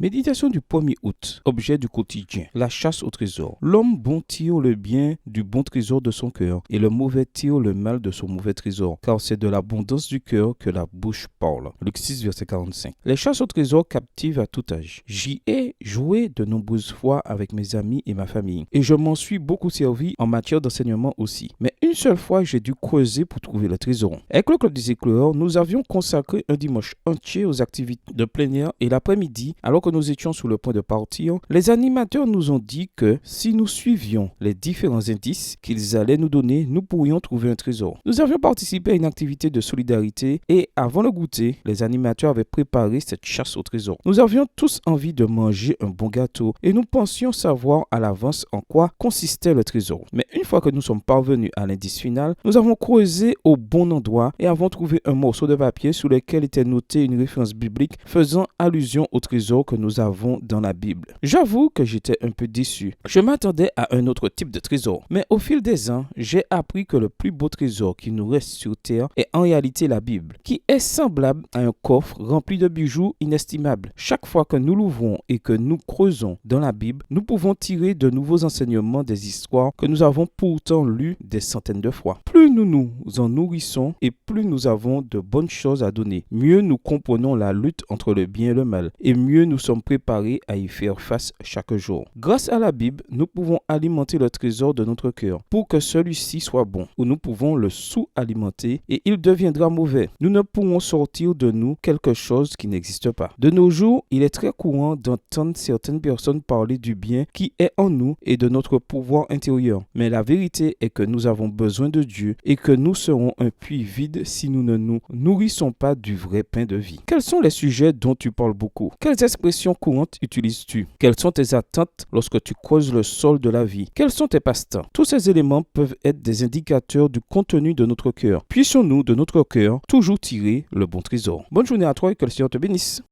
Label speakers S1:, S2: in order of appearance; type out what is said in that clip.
S1: Méditation du 1er août. Objet du quotidien. La chasse au trésor. L'homme bon tire le bien du bon trésor de son cœur, et le mauvais tire le mal de son mauvais trésor, car c'est de l'abondance du cœur que la bouche parle. Luc 6, verset 45. Les chasses au trésor captivent à tout âge. J'y ai joué de nombreuses fois avec mes amis et ma famille, et je m'en suis beaucoup servi en matière d'enseignement aussi. Mais une seule fois, j'ai dû creuser pour trouver le trésor. Avec le club des éclaireurs, nous avions consacré un dimanche entier aux activités de plein air, et l'après-midi, alors que nous étions sur le point de partir, les animateurs nous ont dit que si nous suivions les différents indices qu'ils allaient nous donner, nous pourrions trouver un trésor. Nous avions participé à une activité de solidarité et avant le goûter, les animateurs avaient préparé cette chasse au trésor. Nous avions tous envie de manger un bon gâteau et nous pensions savoir à l'avance en quoi consistait le trésor. Mais une fois que nous sommes parvenus à l'indice final, nous avons creusé au bon endroit et avons trouvé un morceau de papier sur lequel était notée une référence biblique faisant allusion au trésor que nous avons dans la Bible. J'avoue que j'étais un peu déçu. Je m'attendais à un autre type de trésor. Mais au fil des ans, j'ai appris que le plus beau trésor qui nous reste sur terre est en réalité la Bible, qui est semblable à un coffre rempli de bijoux inestimables. Chaque fois que nous l'ouvrons et que nous creusons dans la Bible, nous pouvons tirer de nouveaux enseignements des histoires que nous avons pourtant lues des centaines de fois. Plus nous nous en nourrissons et plus nous avons de bonnes choses à donner, mieux nous comprenons la lutte entre le bien et le mal, et mieux nous sommes préparés à y faire face chaque jour. Grâce à la Bible, nous pouvons alimenter le trésor de notre cœur pour que celui-ci soit bon, ou nous pouvons le sous-alimenter et il deviendra mauvais. Nous ne pourrons sortir de nous quelque chose qui n'existe pas. De nos jours, il est très courant d'entendre certaines personnes parler du bien qui est en nous et de notre pouvoir intérieur. Mais la vérité est que nous avons besoin de Dieu et que nous serons un puits vide si nous ne nous nourrissons pas du vrai pain de vie. Quels sont les sujets dont tu parles beaucoup? Quelles expressions courantes utilises-tu? Quelles sont tes attentes lorsque tu creuses le sol de la vie? Quels sont tes passe-temps? Tous ces éléments peuvent être des indicateurs du contenu de notre cœur. Puissions-nous de notre cœur toujours tirer le bon trésor. Bonne journée à toi et que le Seigneur te bénisse.